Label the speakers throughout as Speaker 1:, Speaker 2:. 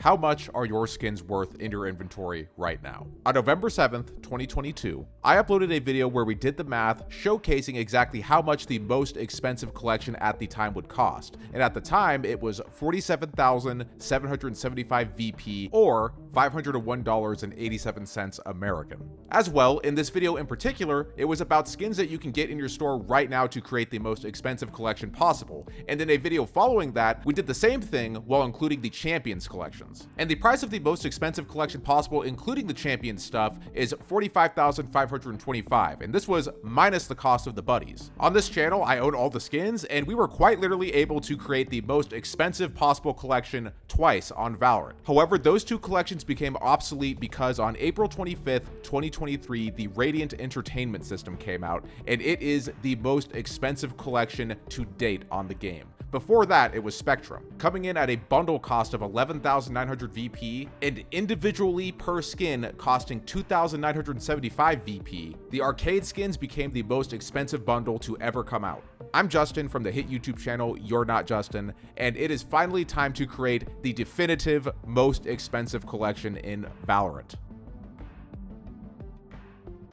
Speaker 1: how much are your skins worth in your inventory right now? On November 7th, 2022, I uploaded a video where we did the math showcasing exactly how much the most expensive collection at the time would cost. And at the time, it was 47,775 VP or $501.87 American. As well, in this video in particular, it was about skins that you can get in your store right now to create the most expensive collection possible. And in a video following that, we did the same thing while including the Champions collections. And the price of the most expensive collection possible, including the Champions stuff, is $45,525, and this was minus the cost of the buddies. On this channel, I own all the skins, and we were quite literally able to create the most expensive possible collection twice on Valorant. However, those two collections became obsolete because on April 25th, 2023, the Radiant Entertainment system came out, and it is the most expensive collection to date on the game. Before that, it was Spectrum, coming in at a bundle cost of 11,900 VP and individually per skin costing 2,975 VP. The arcade skins became the most expensive bundle to ever come out. I'm Justin from the hit YouTube channel urnotjustin, and it is finally time to create the definitive most expensive collection in Valorant.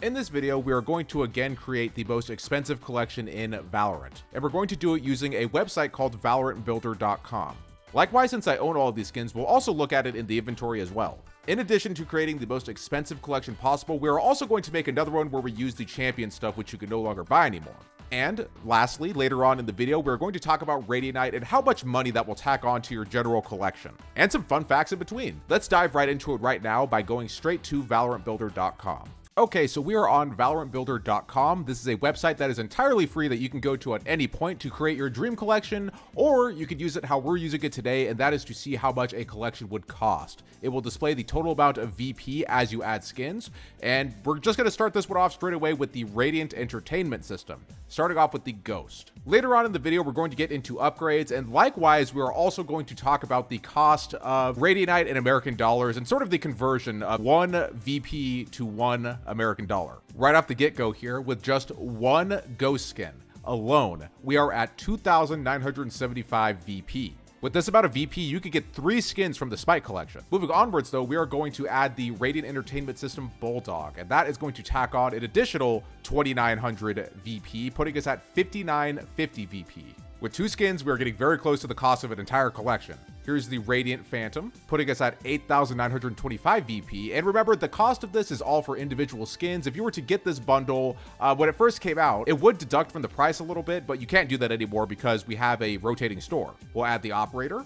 Speaker 1: In this video, we are going to again create the most expensive collection in Valorant, and we're going to do it using a website called valorantbuilder.com. Likewise, since I own all of these skins, we'll also look at it in the inventory as well. In addition to creating the most expensive collection possible, we are also going to make another one where we use the champion stuff, which you can no longer buy anymore. And lastly, later on in the video, we're going to talk about Radianite and how much money that will tack on to your general collection, and some fun facts in between. Let's dive right into it right now by going straight to valorantbuilder.com. Okay, so we are on valorantbuilder.com. This is a website that is entirely free that you can go to at any point to create your dream collection, or you could use it how we're using it today, and that is to see how much a collection would cost. It will display the total amount of VP as you add skins, and we're just going to start this one off straight away with the Radiant Entertainment system, starting off with the Ghost. Later on in the video, we're going to get into upgrades, and likewise, we are also going to talk about the cost of Radianite in American dollars and sort of the conversion of 1 VP to 1 American dollar. Right off the get-go here, with just one Ghost skin alone, we are at 2,975 VP. With this amount of VP, you could get 3 skins from the Spike collection. Moving onwards though, we are going to add the Radiant Entertainment System Bulldog, and that is going to tack on an additional 2,900 VP, putting us at 5,950 VP. With 2 skins, we are getting very close to the cost of an entire collection. Here's the Radiant Phantom, putting us at 8,925 VP. And remember, the cost of this is all for individual skins. If you were to get this bundle when it first came out, it would deduct from the price a little bit, but you can't do that anymore because we have a rotating store. We'll add the Operator,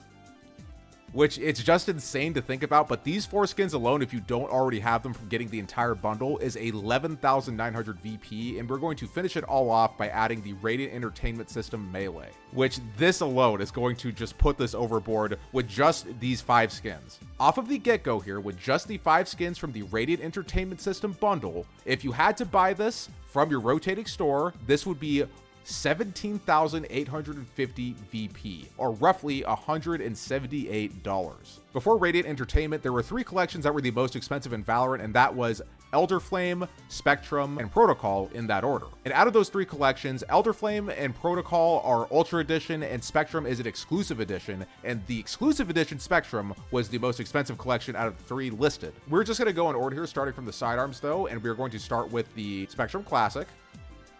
Speaker 1: which it's just insane to think about, but these 4 skins alone, if you don't already have them from getting the entire bundle, is 11,900 VP, and we're going to finish it all off by adding the Radiant Entertainment System Melee, which this alone is going to just put this overboard with just these 5 skins. Off of the get-go here, with just the 5 skins from the Radiant Entertainment System bundle, if you had to buy this from your rotating store, this would be 17,850 VP, or roughly $178. Before Radiant Entertainment, there were 3 collections that were the most expensive in Valorant, and that was Elderflame, Spectrum, and Protocol in that order. And out of those 3 collections, Elderflame and Protocol are Ultra Edition, and Spectrum is an exclusive edition, and the exclusive edition Spectrum was the most expensive collection out of the 3 listed. We're just going to go in order here, starting from the sidearms though, and we're going to start with the Spectrum Classic,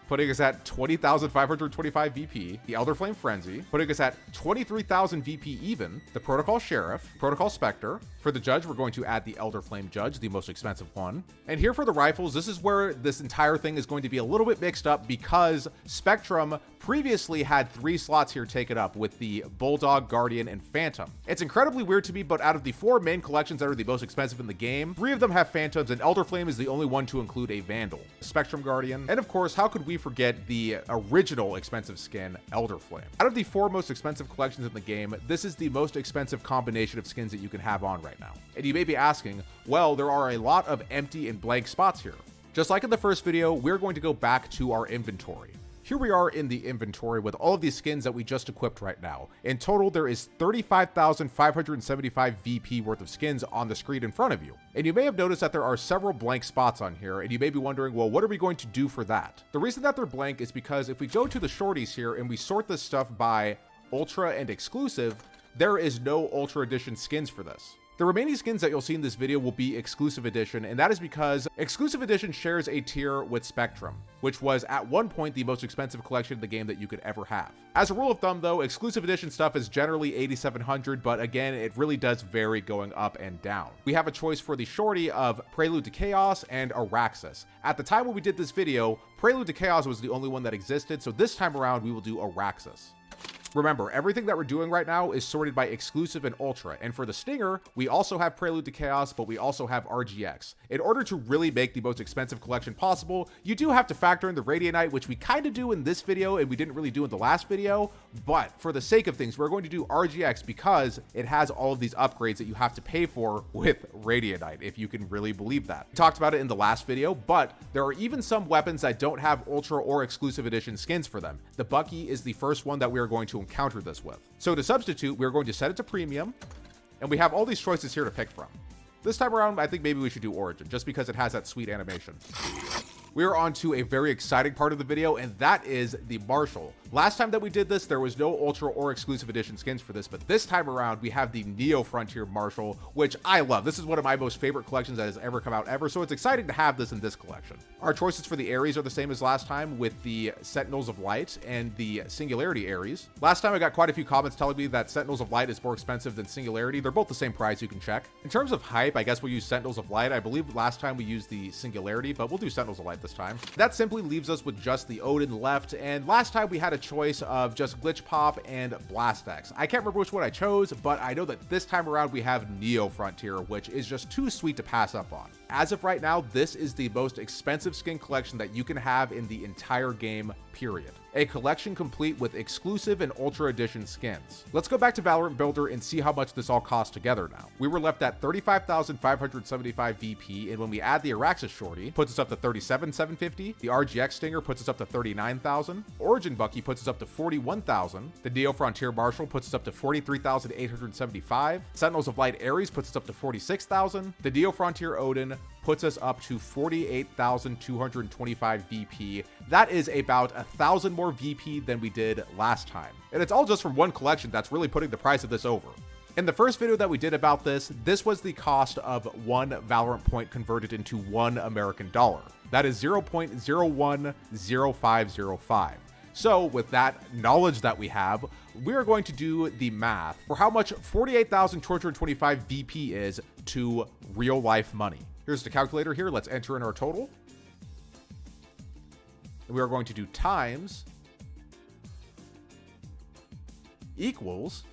Speaker 1: putting us at 20,525 VP, the Elderflame Frenzy, putting us at 23,000 VP even, the Protocol Sheriff, Protocol Spectre. For the Judge, we're going to add the Elderflame Judge, the most expensive one. And here for the rifles, this is where this entire thing is going to be a little bit mixed up because Spectrum previously had 3 slots here taken up with the Bulldog, Guardian, and Phantom. It's incredibly weird to me, but out of the 4 main collections that are the most expensive in the game, 3 of them have Phantoms, and Elderflame is the only one to include a Vandal, Spectrum Guardian, and of course, how could we forget the original expensive skin, Elderflame? Out of the 4 most expensive collections in the game, this is the most expensive combination of skins that you can have on right now. And you may be asking, well, there are a lot of empty and blank spots here. Just like in the first video, we're going to go back to our inventory. Here we are in the inventory with all of these skins that we just equipped right now. In total, there is 35,575 VP worth of skins on the screen in front of you. And you may have noticed that there are several blank spots on here, and you may be wondering, well, what are we going to do for that? The reason that they're blank is because if we go to the shorties here and we sort this stuff by Ultra and Exclusive, there is no Ultra Edition skins for this. The remaining skins that you'll see in this video will be exclusive edition, and that is because exclusive edition shares a tier with Spectrum, which was at one point the most expensive collection in the game that you could ever have. As a rule of thumb though, exclusive edition stuff is generally 8,700, but again, it really does vary going up and down. We have a choice for the shorty of Prelude to Chaos and Araxis. At the time when we did this video, Prelude to Chaos was the only one that existed, so this time around we will do Araxis. Remember, everything that we're doing right now is sorted by exclusive and ultra, and for the stinger, we also have Prelude to Chaos, but we also have RGX. In order to really make the most expensive collection possible, you do have to factor in the Radianite, which we kind of do in this video and we didn't really do in the last video, but for the sake of things, we're going to do RGX because it has all of these upgrades that you have to pay for with Radianite, if you can really believe that. We talked about it in the last video, but there are even some weapons that don't have ultra or exclusive edition skins for them. The Bucky is the first one that we are going to encounter this with. So to substitute, we're going to set it to premium, and we have all these choices here to pick from. This time around, I think maybe we should do Origin, just because it has that sweet animation. We are on to a very exciting part of the video, and that is the Marshal. Last time that we did this, there was no Ultra or Exclusive Edition skins for this, but this time around, we have the Neo Frontier Marshal, which I love. This is one of my most favorite collections that has ever come out ever, so it's exciting to have this in this collection. Our choices for the Ares are the same as last time, with the Sentinels of Light and the Singularity Ares. Last time, I got quite a few comments telling me that Sentinels of Light is more expensive than Singularity. They're both the same price, you can check. In terms of hype, I guess we'll use Sentinels of Light. I believe last time we used the Singularity, but we'll do Sentinels of Light this time. That simply leaves us with just the Odin left, and last time we had a choice of just Glitch Pop and Blastex. I can't remember which one I chose, but I know that this time around we have Neo Frontier, which is just too sweet to pass up on. As of right now, this is the most expensive skin collection that you can have in the entire game, period. A collection complete with exclusive and ultra edition skins. Let's go back to Valorant Builder and see how much this all costs together now. We were left at 35,575 VP, and when we add the Araxis Shorty, puts us up to 37,750. The RGX Stinger puts us up to 39,000. Origin Bucky puts us up to 41,000. The Neo Frontier Marshal puts us up to 43,875. Sentinels of Light Ares puts us up to 46,000. The Neo Frontier Odin puts us up to 48,225 VP. That is about 1,000 more VP than we did last time. And it's all just from one collection that's really putting the price of this over. In the first video that we did about this was the cost of one Valorant point converted into $1 American. That is 0.010505. So with that knowledge that we have, we are going to do the math for how much 48,225 VP is to real life money. Here's the calculator here. Let's enter in our total. And we are going to do times equals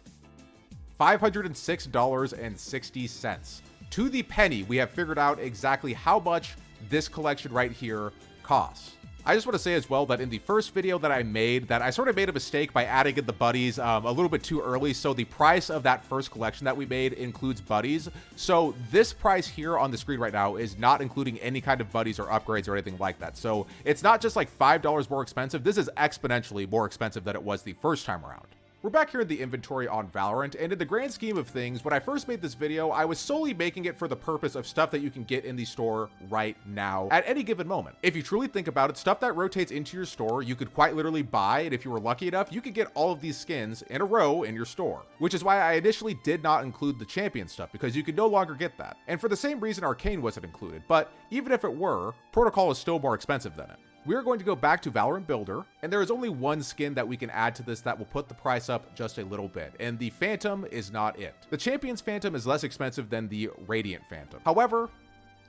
Speaker 1: $506.60. To the penny, we have figured out exactly how much this collection right here costs. I just want to say as well that in the first video that I made, that I sort of made a mistake by adding in the buddies a little bit too early. So the price of that first collection that we made includes buddies. So this price here on the screen right now is not including any kind of buddies or upgrades or anything like that. So it's not just like $5 more expensive. This is exponentially more expensive than it was the first time around. We're back here in the inventory on Valorant, and in the grand scheme of things, when I first made this video, I was solely making it for the purpose of stuff that you can get in the store right now at any given moment. If you truly think about it, stuff that rotates into your store, you could quite literally buy, and if you were lucky enough, you could get all of these skins in a row in your store, which is why I initially did not include the champion stuff, because you could no longer get that. And for the same reason, Arcane wasn't included, but even if it were, Protocol is still more expensive than it. We are going to go back to Valorant Builder, and there is only one skin that we can add to this that will put the price up just a little bit, and the Phantom is not it. The Champion's Phantom is less expensive than the Radiant Phantom. However,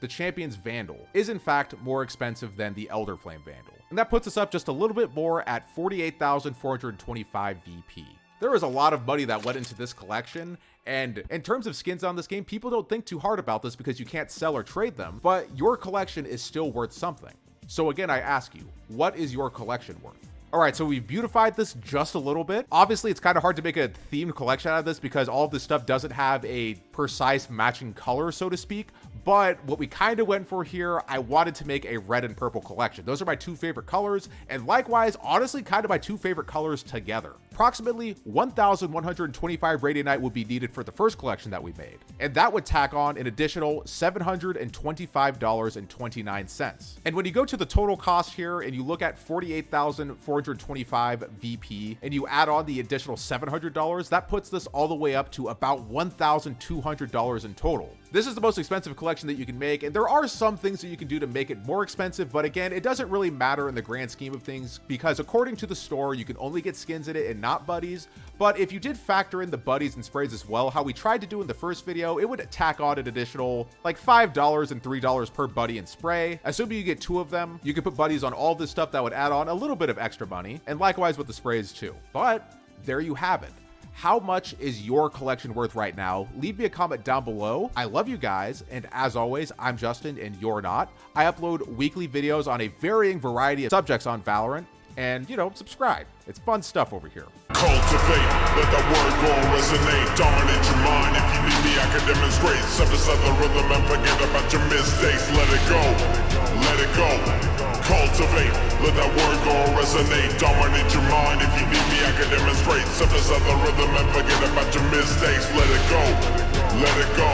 Speaker 1: the Champion's Vandal is in fact more expensive than the Elder Flame Vandal, and that puts us up just a little bit more at 48,425 VP. There is a lot of money that went into this collection, and in terms of skins on this game, people don't think too hard about this because you can't sell or trade them, but your collection is still worth something. So again, I ask you, what is your collection worth? All right, so we've beautified this just a little bit. Obviously, it's kind of hard to make a themed collection out of this because all of this stuff doesn't have a precise matching color, so to speak. But what we kind of went for here, I wanted to make a red and purple collection. Those are my two favorite colors, and likewise, honestly, kind of my two favorite colors together. Approximately 1,125 Radianite would be needed for the first collection that we made, and that would tack on an additional $725.29. And when you go to the total cost here and you look at 48,425 VP and you add on the additional $700, that puts this all the way up to about $1,200 in total. This is the most expensive collection that you can make, and there are some things that you can do to make it more expensive, but again, it doesn't really matter in the grand scheme of things, because according to the store, you can only get skins in it and not buddies. But if you did factor in the buddies and sprays as well, how we tried to do in the first video, it would tack on an additional like $5 and $3 per buddy and spray. Assuming you get 2 of them, you could put buddies on all this stuff that would add on a little bit of extra money, and likewise with the sprays too. But there you have it. How much is your collection worth right now? Leave me a comment down below. I love you guys, and as always, I'm Justin and you're not. I upload weekly videos on a varying variety of subjects on Valorant, and subscribe. It's fun stuff over here.
Speaker 2: Cultivate, let the word go resonate, dominate your mind. If you need me, I can demonstrate. Synthesize the rhythm and forget about your mistakes. Let it go, let it go. Cultivate, let that word go resonate, dominate your mind. If you need me, I can demonstrate. Synthesize the rhythm and forget about your mistakes. Let it go, let it go.